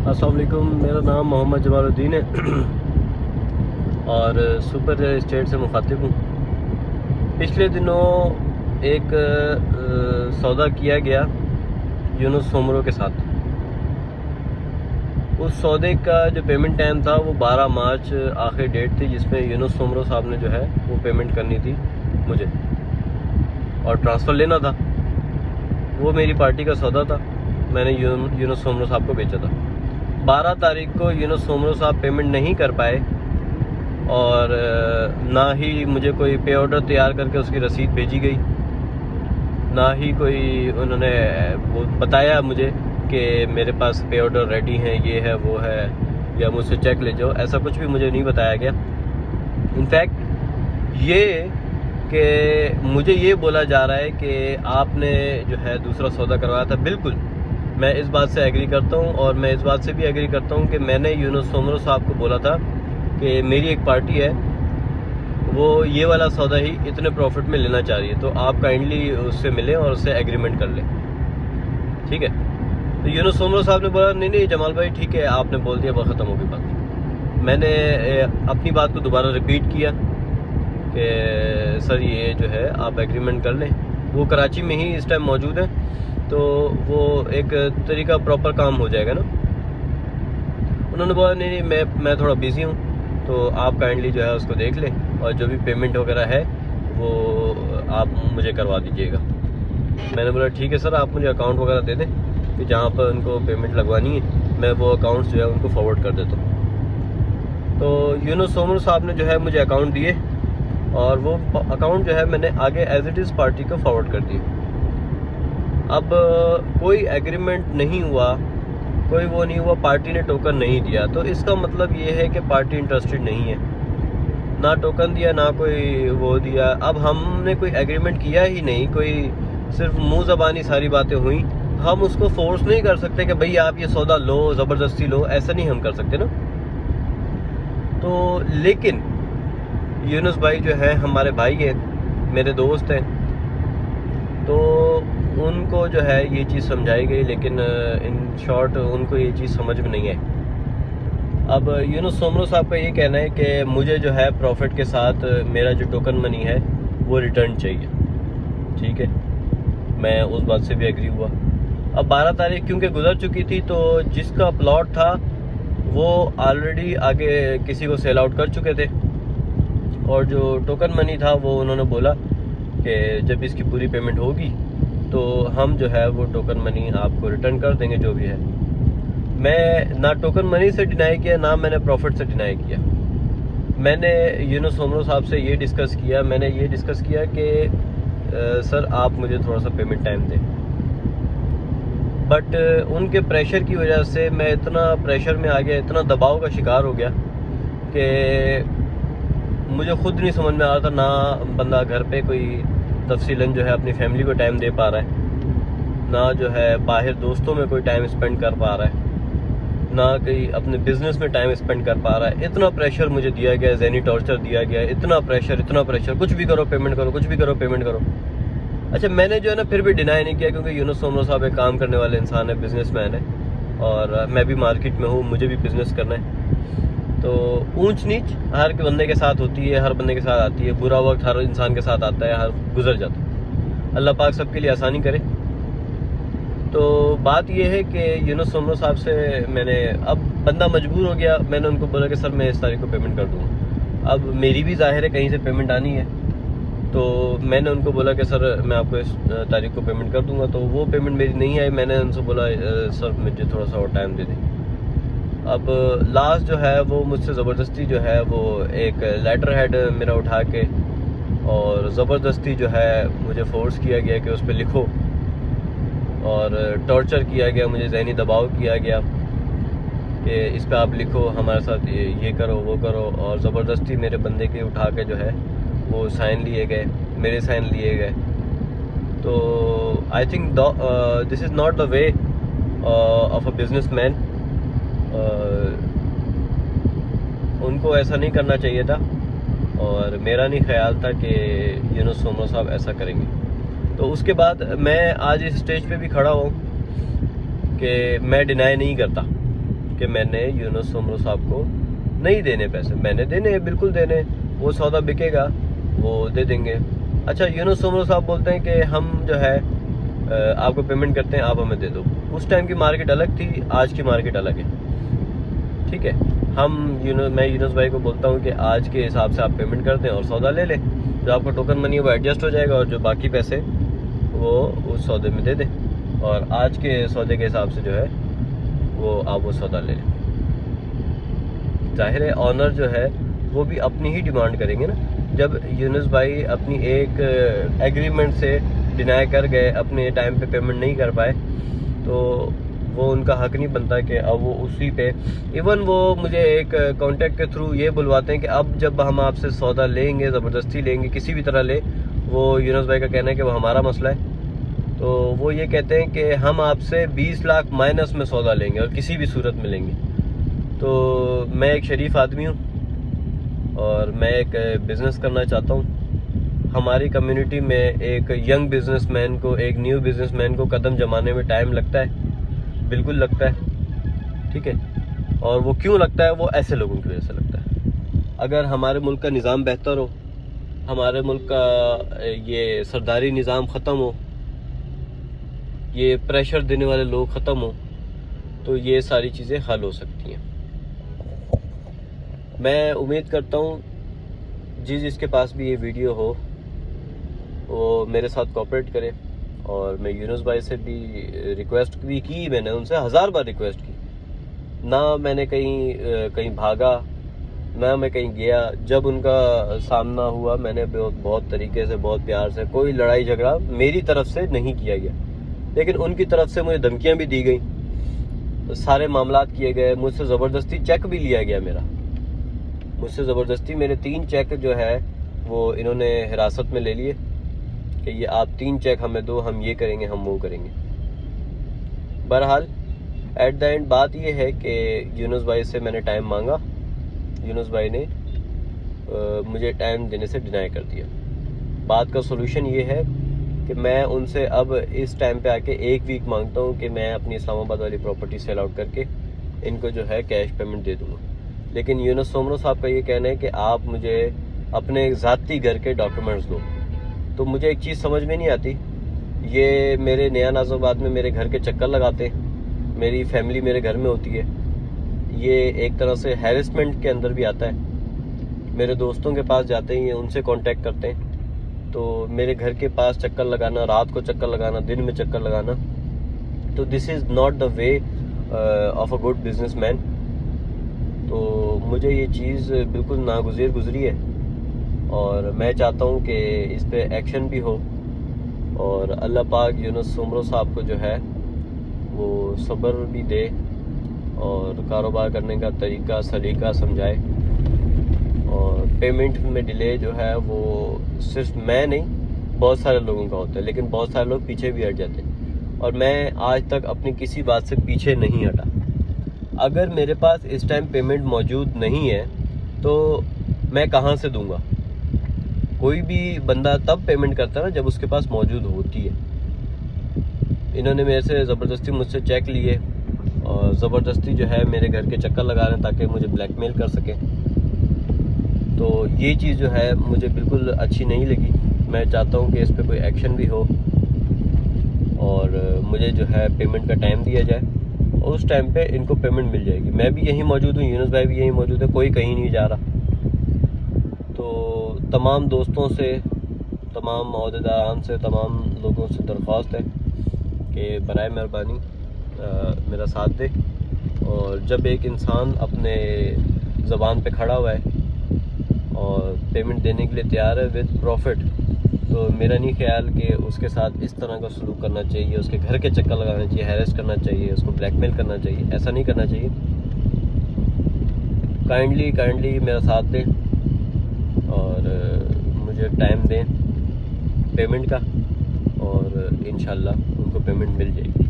अस्सलाम वालेकुम, मेरा नाम मोहम्मद जमालुद्दीन है और सुपर स्टेट से मुखातिब हूँ। पिछले दिनों एक सौदा किया गया यूनुस सोमरो के साथ। उस सौदे का जो पेमेंट टाइम था वो 12 मार्च आखिरी डेट थी, जिसमें यूनुस सोमरो साहब ने जो है वो पेमेंट करनी थी मुझे और ट्रांसफ़र लेना था। वो मेरी पार्टी का सौदा था, मैंने यूनुस सोमरो साहब को बेचा था। 12 तारीख को यूनुस सोमरो साहब पेमेंट नहीं कर पाए और ना ही मुझे कोई पे ऑर्डर तैयार करके उसकी रसीद भेजी गई, ना ही कोई उन्होंने वो बताया मुझे कि मेरे पास पे ऑर्डर रेडी हैं, ये है वो है, या मुझसे चेक ले जाओ। ऐसा कुछ भी मुझे नहीं बताया गया। इनफैक्ट ये कि मुझे ये बोला जा रहा है कि आपने जो है दूसरा सौदा करवाया था। बिल्कुल, मैं इस बात से एग्री करता हूँ और मैं इस बात से भी एग्री करता हूँ कि मैंने यूनुस सोमरो साहब को बोला था कि मेरी एक पार्टी है, वो ये वाला सौदा ही इतने प्रॉफिट में लेना चाह रही है, तो आप काइंडली उससे मिलें और उससे एग्रीमेंट कर लें, ठीक है। तो यूनुस सोमरो साहब ने बोला नहीं जमाल भाई ठीक है, आपने बोल दिया, बहुत ख़त्म हो गई बात। मैंने अपनी बात को दोबारा रिपीट किया कि सर ये जो है आप एग्रीमेंट कर लें। वो कराची में ही इस टाइम मौजूद है, तो वो एक तरीका प्रॉपर काम हो जाएगा ना। उन्होंने बोला नहीं मैं थोड़ा बिज़ी हूँ, तो आप काइंडली जो है उसको देख लें और जो भी पेमेंट वगैरह है वो आप मुझे करवा दीजिएगा। मैंने बोला ठीक है सर, आप मुझे अकाउंट वगैरह दे दें कि जहाँ पर उनको पेमेंट लगवानी है, मैं वो अकाउंट्स जो है उनको फॉरवर्ड कर देता हूँ। तो यूनुस सोमरो साहब ने जो है मुझे अकाउंट दिए और वो अकाउंट जो है मैंने आगे एज इट इज़ पार्टी को फॉरवर्ड कर दिए। अब कोई एग्रीमेंट नहीं हुआ, कोई वो नहीं हुआ, पार्टी ने टोकन नहीं दिया, तो इसका मतलब ये है कि पार्टी इंटरेस्टेड नहीं है। ना टोकन दिया, ना कोई वो दिया। अब हमने कोई एग्रीमेंट किया ही नहीं, कोई सिर्फ मुंह ज़बानी सारी बातें हुई। हम उसको फोर्स नहीं कर सकते कि भाई आप ये सौदा लो, ज़बरदस्ती लो, ऐसा नहीं हम कर सकते ना। तो लेकिन यूनुस भाई जो है हमारे भाई हैं, मेरे दोस्त हैं, तो उनको जो है ये चीज़ समझाई गई, लेकिन इन शॉर्ट उनको ये चीज़ समझ में नहीं आई। अब यूनुस सोमरो साहब का ये कहना है कि मुझे जो है प्रॉफिट के साथ मेरा जो टोकन मनी है वो रिटर्न चाहिए, ठीक है। मैं उस बात से भी एग्री हुआ। अब 12 तारीख क्योंकि गुजर चुकी थी, तो जिसका प्लॉट था वो ऑलरेडी आगे किसी को सेल आउट कर चुके थे और जो टोकन मनी था वो उन्होंने बोला कि जब इसकी पूरी पेमेंट होगी तो हम जो है वो टोकन मनी आपको रिटर्न कर देंगे, जो भी है। मैं ना टोकन मनी से डिनाई किया, ना मैंने प्रॉफिट से डिनाई किया। मैंने यूनुस सोमरो साहब से ये डिस्कस किया, मैंने ये डिस्कस किया कि सर आप मुझे थोड़ा सा पेमेंट टाइम दें। बट उनके प्रेशर की वजह से मैं इतना प्रेशर में आ गया, इतना दबाव का शिकार हो गया कि मुझे खुद नहीं समझ में आ रहा था। ना बंदा घर पे कोई तफसीलन जो है अपनी फैमिली को टाइम दे पा रहा है, ना जो है बाहर दोस्तों में कोई टाइम स्पेंड कर पा रहा है, ना कहीं अपने बिजनेस में टाइम स्पेंड कर पा रहा है। इतना प्रेशर मुझे दिया गया, ज़हनी टॉर्चर दिया गया, इतना प्रेशर, कुछ भी करो पेमेंट करो, कुछ भी करो पेमेंट करो। अच्छा, मैंने जो है ना फिर भी डिनाई नहीं किया, क्योंकि यूनुस सोमरो साहब एक काम करने वाले इंसान है, बिजनेसमैन है और मैं भी मार्केट में हूँ, मुझे भी बिज़नेस करना है। तो ऊंच नीच हर बंदे के साथ होती है, हर बंदे के साथ आती है, बुरा वक्त हर इंसान के साथ आता है, हर गुजर जाता है। अल्लाह पाक सबके लिए आसानी करे। तो बात यह है कि यूनुस सोमरो साहब से मैंने, अब बंदा मजबूर हो गया, मैंने उनको बोला कि सर मैं इस तारीख को पेमेंट कर दूँगा। अब मेरी भी ज़ाहिर है कहीं से पेमेंट आनी है, तो मैंने उनको बोला कि सर मैं आपको इस तारीख को पेमेंट कर दूँगा। तो वो पेमेंट मेरी नहीं आई। मैंने उनसे बोला सर मुझे थोड़ा सा और टाइम दे दें। अब लास्ट जो है वो मुझसे ज़बरदस्ती जो है वो एक लेटर हेड मेरा उठा के और ज़बरदस्ती जो है मुझे फोर्स किया गया कि उस पर लिखो, और टॉर्चर किया गया, मुझे ज़हनी दबाव किया गया कि इस पर आप लिखो, हमारे साथ ये करो वो करो, और ज़बरदस्ती मेरे बंदे के उठा के जो है वो साइन लिए गए, मेरे साइन लिए गए। तो I think this is not the way of a business man. उनको ऐसा नहीं करना चाहिए था और मेरा नहीं ख्याल था कि यूनुस सोमरो साहब ऐसा करेंगे। तो उसके बाद मैं आज इस स्टेज पे भी खड़ा हूँ कि मैं डिनाई नहीं करता कि मैंने यूनुस सोमरो साहब को नहीं देने पैसे। मैंने देने हैं, बिल्कुल देने, वो सौदा बिकेगा वो दे देंगे। अच्छा, यूनुस सोमरो साहब बोलते हैं कि हम जो है आपको पेमेंट करते हैं, आप हमें दे दो। उस टाइम की मार्केट अलग थी, आज की मार्केट अलग है, ठीक है। मैं यूनुस भाई को बोलता हूँ कि आज के हिसाब से आप पेमेंट कर दें और सौदा ले लें, जो आपका टोकन मनी है वो एडजस्ट हो जाएगा और जो बाकी पैसे वो उस सौदे में दे दें, और आज के सौदे के हिसाब से जो है वो आप वो सौदा ले लें। जाहिर है ऑनर जो है वो भी अपनी ही डिमांड करेंगे ना। जब यूनुस भाई अपनी एक एग्रीमेंट से डिनाई कर गए, अपने टाइम पे पेमेंट नहीं कर पाए, तो वो उनका हक नहीं बनता कि अब वो उसी पे, इवन वो मुझे एक कॉन्टैक्ट के थ्रू ये बुलवाते हैं कि अब जब हम आपसे सौदा लेंगे, ज़बरदस्ती लेंगे, किसी भी तरह ले, वो यूनुस भाई का कहना है कि वो हमारा मसला है। तो वो ये कहते हैं कि हम आपसे 20 लाख माइनस में सौदा लेंगे और किसी भी सूरत में लेंगे। तो मैं एक शरीफ आदमी हूँ और मैं एक बिज़नेस करना चाहता हूँ। हमारी कम्युनिटी में एक यंग बिजनेसमैन को, एक न्यू बिजनेसमैन को कदम जमाने में टाइम लगता है, बिल्कुल लगता है, ठीक है। और वो क्यों लगता है? वो ऐसे लोगों की वजह से लगता है। अगर हमारे मुल्क का निज़ाम बेहतर हो, हमारे मुल्क का ये सरदारी निज़ाम ख़त्म हो, ये प्रेशर देने वाले लोग ख़त्म हो, तो ये सारी चीज़ें हल हो सकती हैं। मैं उम्मीद करता हूँ जिसके पास भी ये वीडियो हो वो मेरे साथ कोऑपरेट करे। और मैं यूनुस भाई से भी रिक्वेस्ट भी की, मैंने उनसे 1000 बार रिक्वेस्ट की ना। मैंने कहीं भागा ना, मैं कहीं गया। जब उनका सामना हुआ, मैंने बहुत तरीके से, बहुत प्यार से, कोई लड़ाई झगड़ा मेरी तरफ से नहीं किया गया, लेकिन उनकी तरफ से मुझे धमकियां भी दी गई, सारे मामलात किए गए, मुझसे ज़बरदस्ती चेक भी लिया गया मेरा। मुझसे ज़बरदस्ती मेरे 3 चेक जो है वो इन्होंने हिरासत में ले लिए कि ये आप 3 चेक हमें दो, हम ये करेंगे, हम वो करेंगे। बहरहाल एट द एंड बात ये है कि यूनुस भाई से मैंने टाइम मांगा, यूनुस भाई ने मुझे टाइम देने से डिनाई कर दिया। बात का सोल्यूशन ये है कि मैं उनसे अब इस टाइम पे आके 1 वीक मांगता हूँ कि मैं अपनी इस्लामाबाद वाली प्रॉपर्टी सेल आउट करके इनको जो है कैश पेमेंट दे दूँगा। लेकिन यूनुस सोमरो साहब का ये कहना है कि आप मुझे अपने ज़ाती घर के डॉक्यूमेंट्स दो। तो मुझे एक चीज़ समझ में नहीं आती, ये मेरे नया नाज़ाबाद में मेरे घर के चक्कर लगाते हैं, मेरी फैमिली मेरे घर में होती है, ये एक तरह से हैरेसमेंट के अंदर भी आता है। मेरे दोस्तों के पास जाते हैं, उनसे कांटेक्ट करते हैं, तो मेरे घर के पास चक्कर लगाना, रात को चक्कर लगाना, दिन में चक्कर लगाना, तो this is not the way of a good businessman. तो मुझे ये चीज़ बिल्कुल नागुज़ीर गुजरी है और मैं चाहता हूँ कि इस पे एक्शन भी हो और अल्लाह पाक यूनुस सोमरो साहब को जो है वो सब्र भी दे और कारोबार करने का तरीका सलीका समझाए। और पेमेंट में डिले जो है वो सिर्फ मैं नहीं, बहुत सारे लोगों का होता है, लेकिन बहुत सारे लोग पीछे भी हट जाते हैं और मैं आज तक अपनी किसी बात से पीछे नहीं हटा। अगर मेरे पास इस टाइम पेमेंट मौजूद नहीं है तो मैं कहाँ से दूंगा? कोई भी बंदा तब पेमेंट करता है ना जब उसके पास मौजूद होती है। इन्होंने मेरे से ज़बरदस्ती मुझसे चेक लिए और ज़बरदस्ती जो है मेरे घर के चक्कर लगा रहे हैं ताकि मुझे ब्लैकमेल कर सके। तो ये चीज़ जो है मुझे बिल्कुल अच्छी नहीं लगी। मैं चाहता हूँ कि इस पर कोई एक्शन भी हो और मुझे जो है पेमेंट का टाइम दिया जाए और उस टाइम पे इनको पेमेंट मिल जाएगी। मैं भी यहीं मौजूद हूँ, यूनुस भाई भी यहीं मौजूद है, कोई कहीं नहीं जा रहा। तो तमाम दोस्तों से, तमाम अहदेदारान से, तमाम लोगों से दरख्वास्त है कि बराए मेहरबानी मेरा साथ दे। और जब एक इंसान अपने ज़बान पे खड़ा हुआ है और पेमेंट देने के लिए तैयार है विद प्रॉफिट, तो मेरा नहीं ख्याल कि उसके साथ इस तरह का सलूक करना चाहिए, उसके घर के चक्कर लगाना चाहिए, हैरेस करना चाहिए, उसको ब्लैकमेल करना चाहिए। ऐसा नहीं करना चाहिए। काइंडली मेरा साथ दें और मुझे टाइम दें पेमेंट का और इंशाल्लाह उनको पेमेंट मिल जाएगी।